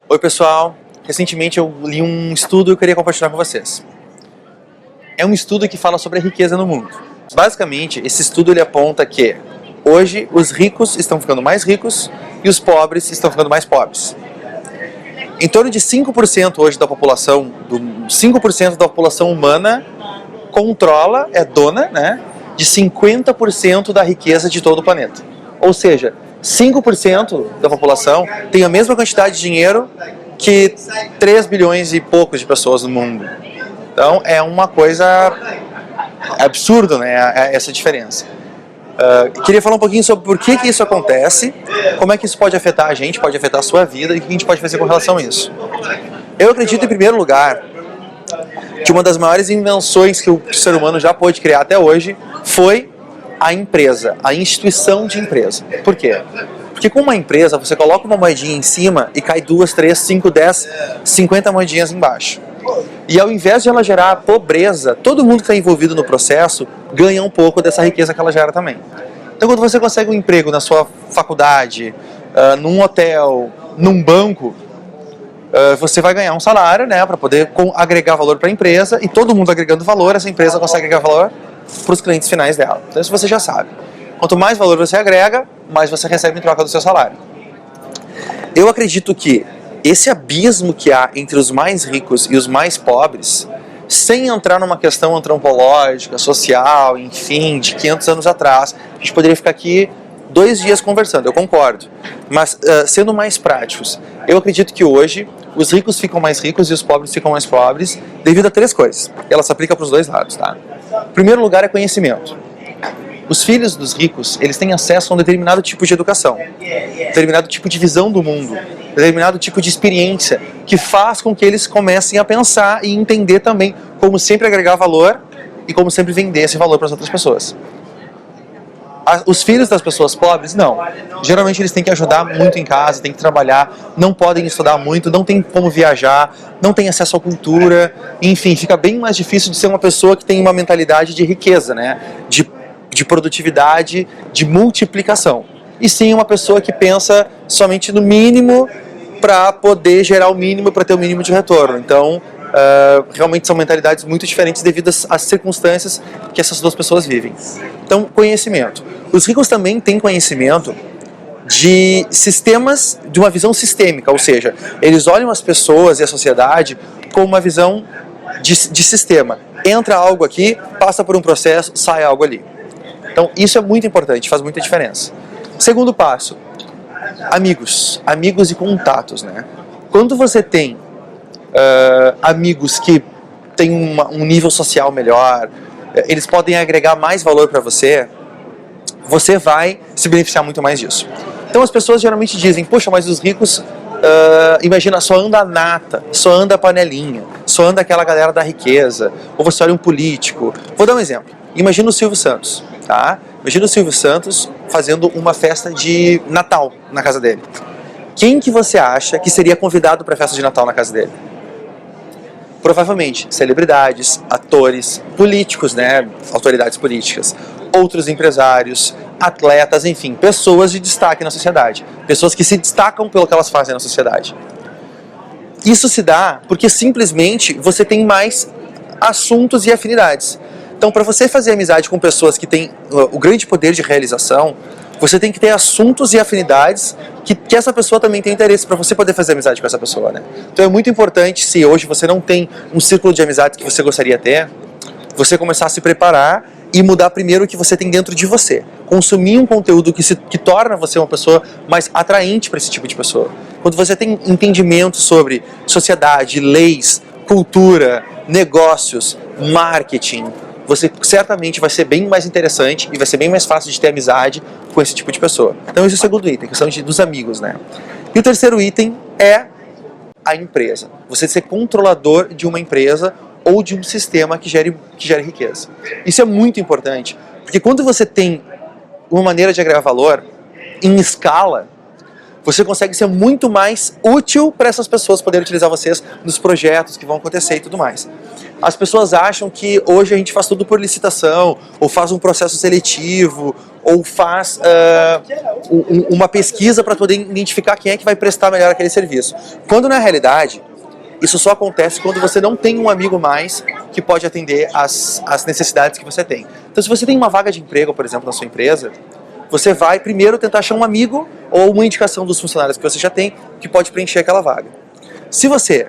Oi pessoal, recentemente eu li um estudo e eu queria compartilhar com vocês. É um estudo que fala sobre a riqueza no mundo. Basicamente, esse estudo ele aponta que hoje os ricos estão ficando mais ricos e os pobres estão ficando mais pobres. Em torno de 5% hoje da população, 5% da população humana controla, é dona, né, de 50% da riqueza de todo o planeta. Ou seja, 5% da população tem a mesma quantidade de dinheiro que 3 bilhões e poucos de pessoas no mundo. Então é uma coisa absurda, né, essa diferença. Queria falar um pouquinho sobre por que isso acontece, como é que isso pode afetar a gente, pode afetar a sua vida e o que a gente pode fazer com relação a isso. Eu acredito, em primeiro lugar, que uma das maiores invenções que o ser humano já pôde criar até hoje foi a empresa, a instituição de empresa. Por quê? Porque com uma empresa você coloca uma moedinha em cima e cai 2, 3, 5, 10, 50 moedinhas embaixo. E ao invés de ela gerar pobreza, todo mundo que está envolvido no processo ganha um pouco dessa riqueza que ela gera também. Então quando você consegue um emprego na sua faculdade, num hotel, num banco, você vai ganhar um salário, né, para poder agregar valor para a empresa, e todo mundo agregando valor, essa empresa consegue agregar valor para os clientes finais dela. Então isso você já sabe. Quanto mais valor você agrega, mais você recebe em troca do seu salário. Eu acredito que esse abismo que há entre os mais ricos e os mais pobres, sem entrar numa questão antropológica, social, enfim, de 500 anos atrás, a gente poderia ficar aqui 2 dias conversando, eu concordo. Mas, sendo mais práticos, eu acredito que hoje os ricos ficam mais ricos e os pobres ficam mais pobres devido a 3 coisas. Ela se aplica para os 2 lados, tá? Em primeiro lugar é conhecimento. Os filhos dos ricos, eles têm acesso a um determinado tipo de educação, determinado tipo de visão do mundo, determinado tipo de experiência, que faz com que eles comecem a pensar e entender também como sempre agregar valor e como sempre vender esse valor para as outras pessoas. Os filhos das pessoas pobres, não. Geralmente eles têm que ajudar muito em casa, têm que trabalhar, não podem estudar muito, não tem como viajar, não tem acesso à cultura, enfim, fica bem mais difícil de ser uma pessoa que tem uma mentalidade de riqueza, né? De produtividade, de multiplicação. E sim uma pessoa que pensa somente no mínimo para poder gerar o mínimo, para ter o mínimo de retorno. Então, realmente são mentalidades muito diferentes devido às circunstâncias que essas 2 pessoas vivem. Então, conhecimento. Os ricos também têm conhecimento de sistemas, de uma visão sistêmica, ou seja, eles olham as pessoas e a sociedade com uma visão de sistema. Entra algo aqui, passa por um processo, sai algo ali. Então, isso é muito importante, faz muita diferença. Segundo passo, amigos e contatos, né? Quando você tem amigos que têm um nível social melhor, eles podem agregar mais valor para você, você vai se beneficiar muito mais disso. Então as pessoas geralmente dizem, poxa, mas os ricos, imagina, só anda a nata, só anda a panelinha, só anda aquela galera da riqueza, ou você olha um político. Vou dar um exemplo. Imagina o Silvio Santos, tá? Imagina o Silvio Santos fazendo uma festa de Natal na casa dele. Quem que você acha que seria convidado para a festa de Natal na casa dele? Provavelmente celebridades, atores, políticos, né? Autoridades políticas, outros empresários, atletas, enfim, pessoas de destaque na sociedade. Pessoas que se destacam pelo que elas fazem na sociedade. Isso se dá porque simplesmente você tem mais assuntos e afinidades. Então, para você fazer amizade com pessoas que têm o grande poder de realização, você tem que ter assuntos e afinidades que essa pessoa também tem interesse para você poder fazer amizade com essa pessoa, né? Então é muito importante, se hoje você não tem um círculo de amizades que você gostaria de ter, você começar a se preparar e mudar primeiro o que você tem dentro de você. Consumir um conteúdo que torna você uma pessoa mais atraente para esse tipo de pessoa. Quando você tem entendimento sobre sociedade, leis, cultura, negócios, marketing, você certamente vai ser bem mais interessante e vai ser bem mais fácil de ter amizade com esse tipo de pessoa. Então esse é o segundo item, a questão dos amigos, né? E o terceiro item é a empresa. Você ser controlador de uma empresa ou de um sistema que gere riqueza. Isso é muito importante, porque quando você tem uma maneira de agregar valor em escala, você consegue ser muito mais útil para essas pessoas poderem utilizar vocês nos projetos que vão acontecer e tudo mais. As pessoas acham que hoje a gente faz tudo por licitação, ou faz um processo seletivo, ou faz uma pesquisa para poder identificar quem é que vai prestar melhor aquele serviço. Quando na realidade, isso só acontece quando você não tem um amigo mais que pode atender as necessidades que você tem. Então se você tem uma vaga de emprego, por exemplo, na sua empresa, você vai primeiro tentar achar um amigo ou uma indicação dos funcionários que você já tem que pode preencher aquela vaga. Se você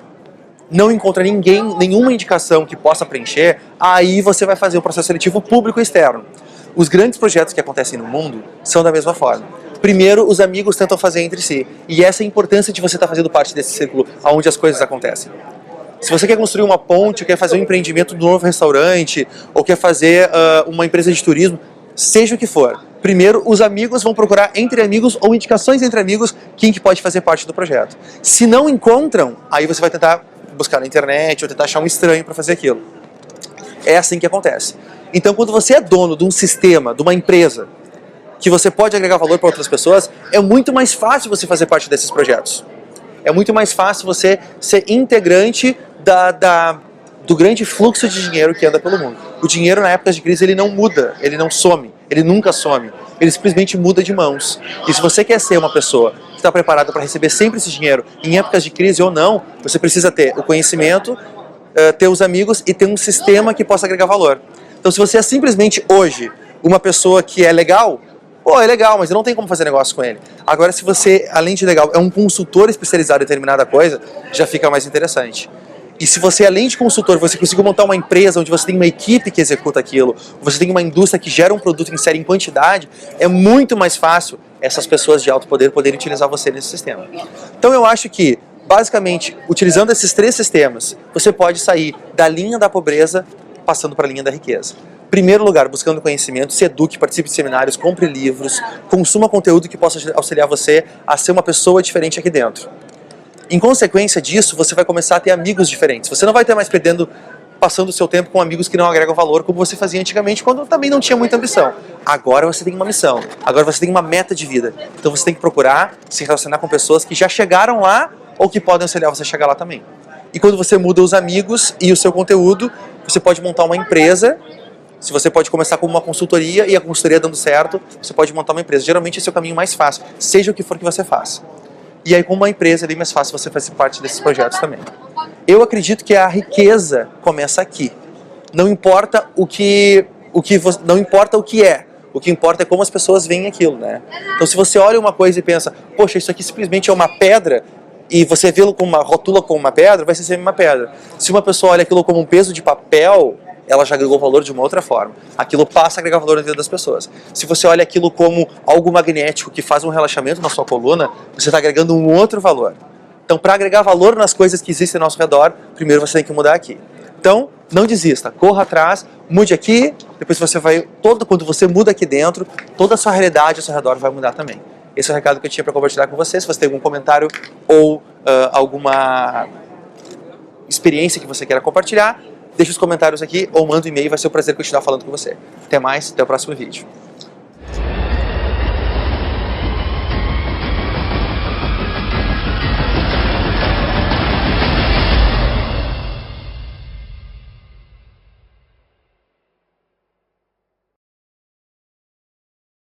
não encontra nenhuma indicação que possa preencher, aí você vai fazer o processo seletivo público externo. Os grandes projetos que acontecem no mundo são da mesma forma. Primeiro, os amigos tentam fazer entre si. E essa é a importância de você estar fazendo parte desse círculo onde as coisas acontecem. Se você quer construir uma ponte, quer fazer um empreendimento de um novo restaurante, ou quer fazer uma empresa de turismo, seja o que for. Primeiro, os amigos vão procurar entre amigos ou indicações entre amigos quem que pode fazer parte do projeto. Se não encontram, aí você vai tentar buscar na internet ou tentar achar um estranho para fazer aquilo. É assim que acontece. Então, quando você é dono de um sistema, de uma empresa, que você pode agregar valor para outras pessoas, é muito mais fácil você fazer parte desses projetos. É muito mais fácil você ser integrante do grande fluxo de dinheiro que anda pelo mundo. O dinheiro, na época de crise, ele não muda, ele não some, ele nunca some. Ele simplesmente muda de mãos. E se você quer ser uma pessoa que está preparada para receber sempre esse dinheiro, em épocas de crise ou não, você precisa ter o conhecimento, ter os amigos e ter um sistema que possa agregar valor. Então, se você é simplesmente hoje uma pessoa que é legal, pô, é legal, mas não tem como fazer negócio com ele. Agora, se você, além de legal, é um consultor especializado em determinada coisa, já fica mais interessante. E se você, além de consultor, você conseguir montar uma empresa onde você tem uma equipe que executa aquilo, você tem uma indústria que gera um produto em série em quantidade, é muito mais fácil essas pessoas de alto poder poderem utilizar você nesse sistema. Então eu acho que, basicamente, utilizando esses 3 sistemas, você pode sair da linha da pobreza passando para a linha da riqueza. Primeiro lugar, buscando conhecimento, se eduque, participe de seminários, compre livros, consuma conteúdo que possa auxiliar você a ser uma pessoa diferente aqui dentro. Em consequência disso, você vai começar a ter amigos diferentes. Você não vai ter mais passando o seu tempo com amigos que não agregam valor, como você fazia antigamente, quando também não tinha muita ambição. Agora você tem uma missão, agora você tem uma meta de vida. Então você tem que procurar se relacionar com pessoas que já chegaram lá ou que podem auxiliar você a chegar lá também. E quando você muda os amigos e o seu conteúdo, você pode montar uma empresa. Se você pode começar com uma consultoria e a consultoria dando certo, você pode montar uma empresa. Geralmente esse é o caminho mais fácil, seja o que for que você faça. E aí, com uma empresa, é bem mais fácil você fazer parte desses projetos também. Eu acredito que a riqueza começa aqui. Não importa não importa o que é. O que importa é como as pessoas veem aquilo, né? Então, se você olha uma coisa e pensa, poxa, isso aqui simplesmente é uma pedra, e você vê-lo rotula como uma pedra, vai ser sempre uma pedra. Se uma pessoa olha aquilo como um peso de papel, ela já agregou valor de uma outra forma. Aquilo passa a agregar valor na vida das pessoas. Se você olha aquilo como algo magnético que faz um relaxamento na sua coluna, você está agregando um outro valor. Então, para agregar valor nas coisas que existem ao nosso redor, primeiro você tem que mudar aqui. Então, não desista, corra atrás, mude aqui, depois você vai, quando você muda aqui dentro, toda a sua realidade ao seu redor vai mudar também. Esse é o recado que eu tinha para compartilhar com você. Se você tem algum comentário ou alguma experiência que você queira compartilhar, deixa os comentários aqui ou manda um e-mail, vai ser um prazer continuar falando com você. Até mais, até o próximo vídeo.